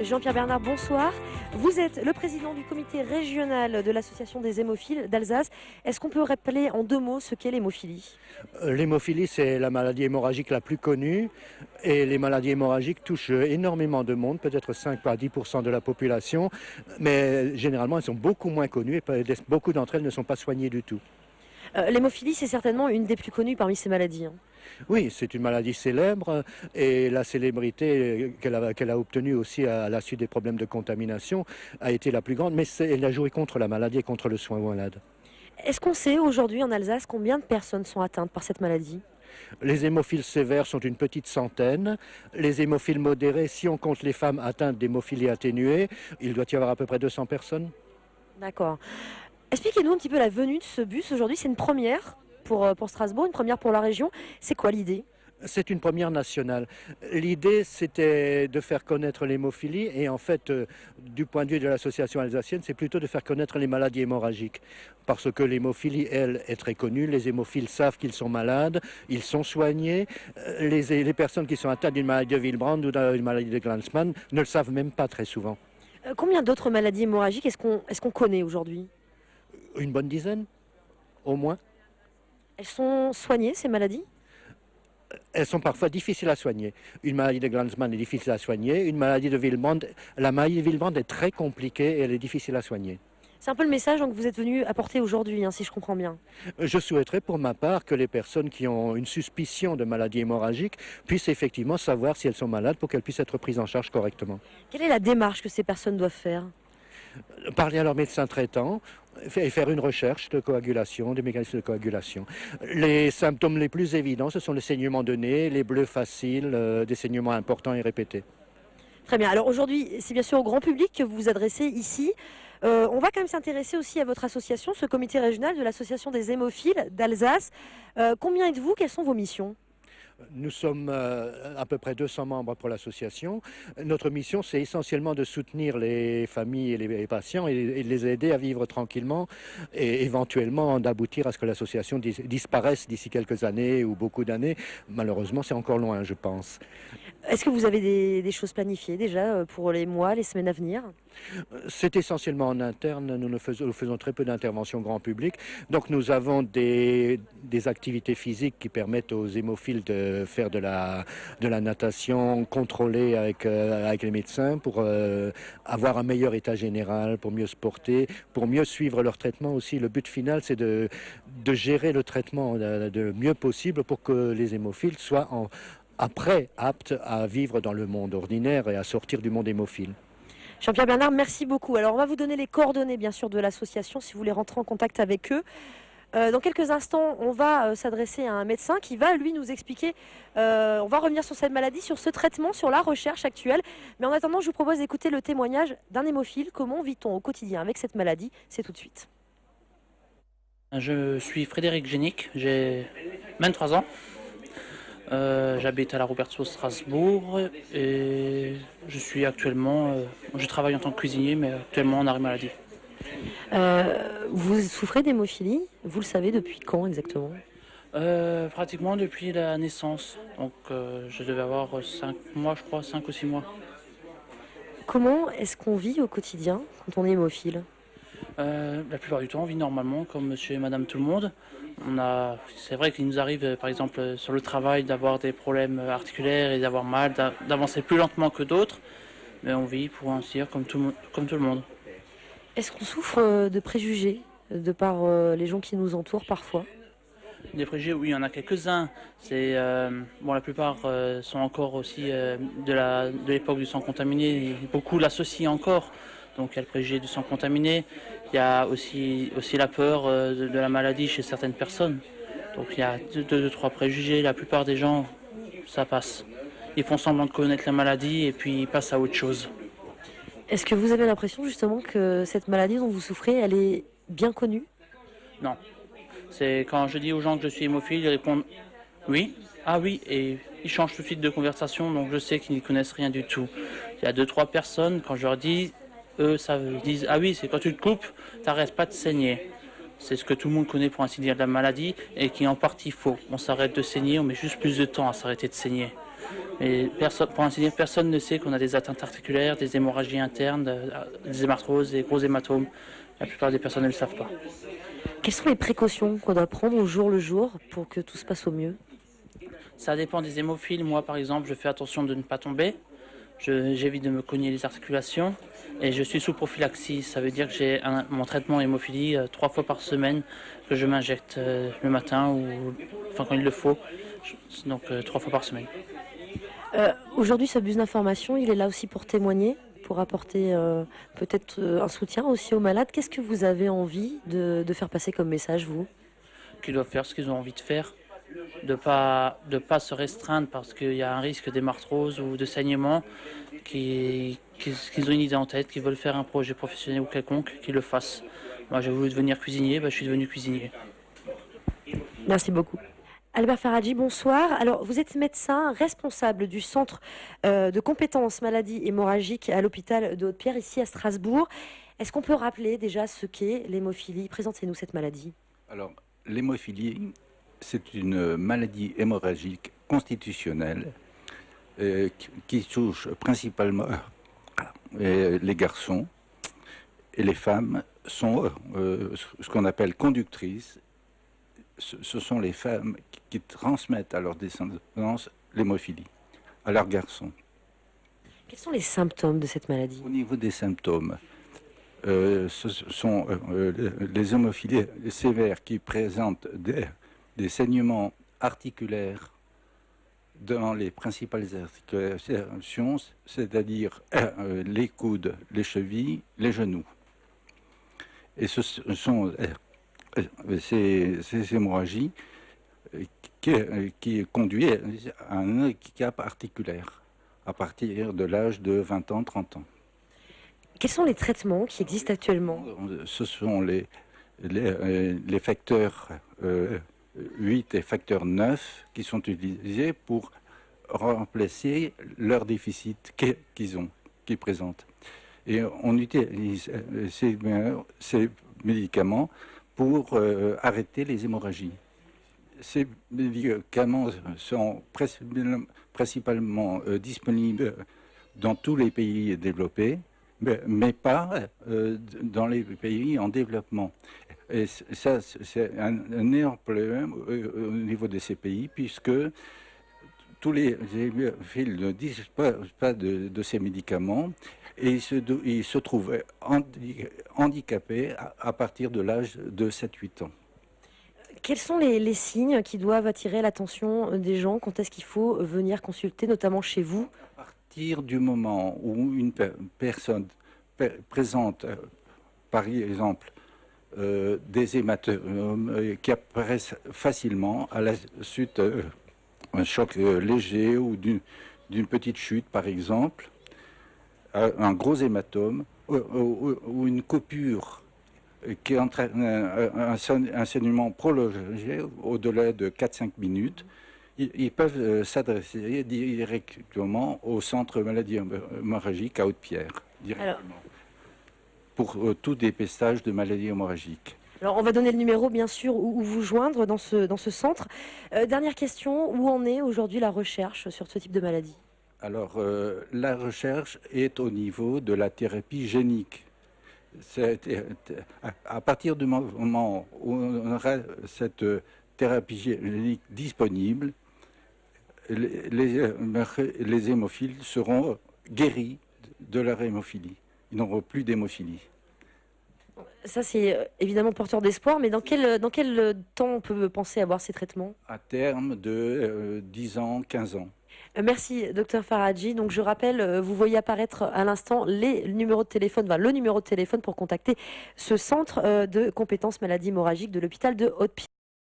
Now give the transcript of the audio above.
Jean-Pierre Bernard, bonsoir. Vous êtes le président du comité régional de l'association des hémophiles d'Alsace. Est-ce qu'on peut rappeler en 2 mots ce qu'est l'hémophilie? L'hémophilie, c'est la maladie hémorragique la plus connue et les maladies hémorragiques touchent énormément de monde, peut-être 5 à 10% de la population, mais généralement elles sont beaucoup moins connues et beaucoup d'entre elles ne sont pas soignées du tout. L'hémophilie, c'est certainement une des plus connues parmi ces maladies. Oui, c'est une maladie célèbre et la célébrité qu'elle a obtenue aussi à la suite des problèmes de contamination a été la plus grande, mais elle a joué contre la maladie et contre le soin aux malades. Est-ce qu'on sait aujourd'hui en Alsace combien de personnes sont atteintes par cette maladie? Les hémophiles sévères sont une petite centaine. Les hémophiles modérés, si on compte les femmes atteintes d'hémophilie atténuée, il doit y avoir à peu près 200 personnes. D'accord. Expliquez-nous un petit peu la venue de ce bus. Aujourd'hui, c'est une première pour Strasbourg, une première pour la région. C'est quoi l'idée? C'est une première nationale. L'idée, c'était de faire connaître l'hémophilie et en fait, du point de vue de l'association alsacienne, c'est plutôt de faire connaître les maladies hémorragiques. Parce que l'hémophilie, elle, est très connue. Les hémophiles savent qu'ils sont malades, ils sont soignés. Les personnes qui sont atteintes d'une maladie de Willebrand ou d'une maladie de Glanzmann ne le savent même pas très souvent. Combien d'autres maladies hémorragiques est-ce qu'on connaît aujourd'hui? Une bonne dizaine, au moins. Elles sont soignées, ces maladies? Elles sont parfois difficiles à soigner. Une maladie de Glanzmann est difficile à soigner. Une maladie de Willebrand, la maladie de Willebrand est très compliquée et elle est difficile à soigner. C'est un peu le message que vous êtes venu apporter aujourd'hui, si je comprends bien. Je souhaiterais pour ma part que les personnes qui ont une suspicion de maladie hémorragique puissent effectivement savoir si elles sont malades pour qu'elles puissent être prises en charge correctement. Quelle est la démarche que ces personnes doivent faire? Parler à leur médecin traitant et faire une recherche de coagulation, des mécanismes de coagulation. Les symptômes les plus évidents, ce sont les saignements de nez, les bleus faciles, des saignements importants et répétés. Très bien. Alors aujourd'hui, c'est bien sûr au grand public que vous vous adressez ici. On va quand même s'intéresser aussi à votre association, ce comité régional de l'association des hémophiles d'Alsace. Combien êtes-vous? Quelles sont vos missions? Nous sommes à peu près 200 membres pour l'association. Notre mission, c'est essentiellement de soutenir les familles et les patients et de les aider à vivre tranquillement et éventuellement d'aboutir à ce que l'association disparaisse d'ici quelques années ou beaucoup d'années. Malheureusement, c'est encore loin, je pense. Est-ce que vous avez des choses planifiées déjà pour les mois, les semaines à venir? C'est essentiellement en interne, nous faisons très peu d'interventions grand public. Donc nous avons des activités physiques qui permettent aux hémophiles de faire de la natation contrôlée avec les médecins pour avoir un meilleur état général, pour mieux se porter, pour mieux suivre leur traitement aussi. Le but final, c'est de gérer le traitement le mieux possible pour que les hémophiles soient après aptes à vivre dans le monde ordinaire et à sortir du monde hémophile. Jean-Pierre Bernard, merci beaucoup. Alors on va vous donner les coordonnées bien sûr de l'association si vous voulez rentrer en contact avec eux. Dans quelques instants, on va s'adresser à un médecin qui va lui nous expliquer, on va revenir sur cette maladie, sur ce traitement, sur la recherche actuelle. Mais en attendant, je vous propose d'écouter le témoignage d'un hémophile. Comment vit-on au quotidien avec cette maladie? C'est tout de suite. Je suis Frédéric Génic, j'ai 23 ans. J'habite à la Robertsau, Strasbourg et je suis actuellement, je travaille en tant que cuisinier mais actuellement en arrêt maladie. Vous souffrez d'hémophilie? Vous le savez depuis quand exactement? Pratiquement depuis la naissance, donc je devais avoir 5 mois je crois, 5 ou 6 mois. Comment est-ce qu'on vit au quotidien quand on est hémophile? La plupart du temps on vit normalement comme monsieur et madame tout le monde. C'est vrai qu'il nous arrive par exemple sur le travail d'avoir des problèmes articulaires et d'avoir mal, d'avancer plus lentement que d'autres, mais on vit pour ainsi dire comme tout le monde. Est-ce qu'on souffre de préjugés de par les gens qui nous entourent parfois? Des préjugés, oui, il y en a quelques-uns. La plupart sont encore aussi de l'époque du sang contaminé. Beaucoup l'associent encore. Donc il y a le préjugé du sang contaminé. Il y a aussi la peur de la maladie chez certaines personnes. Donc il y a deux, trois préjugés. La plupart des gens, ça passe. Ils font semblant de connaître la maladie et puis ils passent à autre chose. Est-ce que vous avez l'impression justement que cette maladie dont vous souffrez, elle est bien connue? Non. C'est quand je dis aux gens que je suis hémophile, ils répondent oui, ah oui, et ils changent tout de suite de conversation, donc je sais qu'ils n'y connaissent rien du tout. Il y a 2-3 personnes, quand je leur dis, eux, ils disent ah oui, c'est quand tu te coupes, t'arrêtes pas de saigner. C'est ce que tout le monde connaît pour ainsi dire de la maladie et qui est en partie faux. On s'arrête de saigner, on met juste plus de temps à s'arrêter de saigner. Mais pour ainsi dire, personne ne sait qu'on a des atteintes articulaires, des hémorragies internes, des hémarthroses, des gros hématomes. La plupart des personnes ne le savent pas. Quelles sont les précautions qu'on doit prendre au jour le jour pour que tout se passe au mieux? Ça dépend des hémophiles. Moi, par exemple, je fais attention de ne pas tomber. J'évite de me cogner les articulations. Et je suis sous prophylaxie. Ça veut dire que j'ai mon traitement hémophilie 3 fois par semaine que je m'injecte le matin ou enfin quand il le faut. Donc 3 fois par semaine. Aujourd'hui, ce bus d'information, il est là aussi pour témoigner, pour apporter peut-être un soutien aussi aux malades. Qu'est-ce que vous avez envie de faire passer comme message, vous? Qu'ils doivent faire ce qu'ils ont envie de faire, de pas se restreindre parce qu'il y a un risque d'hémarthrose ou de saignement, qu'ils ont une idée en tête, qu'ils veulent faire un projet professionnel ou quelconque, qu'ils le fassent. Moi, j'ai voulu devenir cuisinier, je suis devenu cuisinier. Merci beaucoup. Albert Faradji, bonsoir. Alors, vous êtes médecin responsable du centre de compétences maladies hémorragiques à l'hôpital de Haute-Pierre, ici à Strasbourg. Est-ce qu'on peut rappeler déjà ce qu'est l'hémophilie? Présentez-nous cette maladie. Alors, l'hémophilie, c'est une maladie hémorragique constitutionnelle qui touche principalement les garçons, et les femmes sont ce qu'on appelle conductrices. Ce sont les femmes qui transmettent à leur descendance l'hémophilie, à leurs garçons. Quels sont les symptômes de cette maladie? Au niveau des symptômes, ce sont les hémophilies sévères qui présentent des saignements articulaires dans les principales articulations, c'est-à-dire les coudes, les chevilles, les genoux. Et ce sont ces hémorragies qui conduisent à un handicap articulaire à partir de l'âge de 20 ans, 30 ans. Quels sont les traitements qui existent actuellement? Ce sont les facteurs 8 et facteurs 9 qui sont utilisés pour remplacer leurs déficits qu'ils présentent. Et on utilise ces médicaments pour arrêter les hémorragies. Ces médicaments sont principalement disponibles dans tous les pays développés, mais pas dans les pays en développement. Et ça, c'est un énorme problème au niveau de ces pays, puisque tous les hémophiles ne disposent pas de ces médicaments et ils se trouvent handicapés à partir de l'âge de 7-8 ans. Quels sont les signes qui doivent attirer l'attention des gens? Quand est-ce qu'il faut venir consulter, notamment chez vous? À partir du moment où une personne présente, par exemple, des hématomes qui apparaissent facilement à la suite d'un choc léger ou d'une petite chute, par exemple, un gros hématome ou une coupure qui entraîne un saignement prolongé au-delà de 4-5 minutes, ils peuvent s'adresser directement au centre maladie hémorragique à Haute-Pierre, directement, pour tout dépistage de maladies hémorragiques. Alors, on va donner le numéro, bien sûr, où vous joindre dans ce centre. Dernière question, où en est aujourd'hui la recherche sur ce type de maladie? Alors, la recherche est au niveau de la thérapie génique. À partir du moment où on aura cette thérapie génique disponible, les hémophiles seront guéris de leur hémophilie. Ils n'auront plus d'hémophilie. Ça, c'est évidemment porteur d'espoir, mais dans quel temps on peut penser avoir ces traitements? À terme de 10 ans, 15 ans. Merci, docteur Faradji. Donc, je rappelle, vous voyez apparaître à l'instant le numéro de téléphone pour contacter ce centre de compétences maladies hémorragiques de l'hôpital de Haute-Pierre.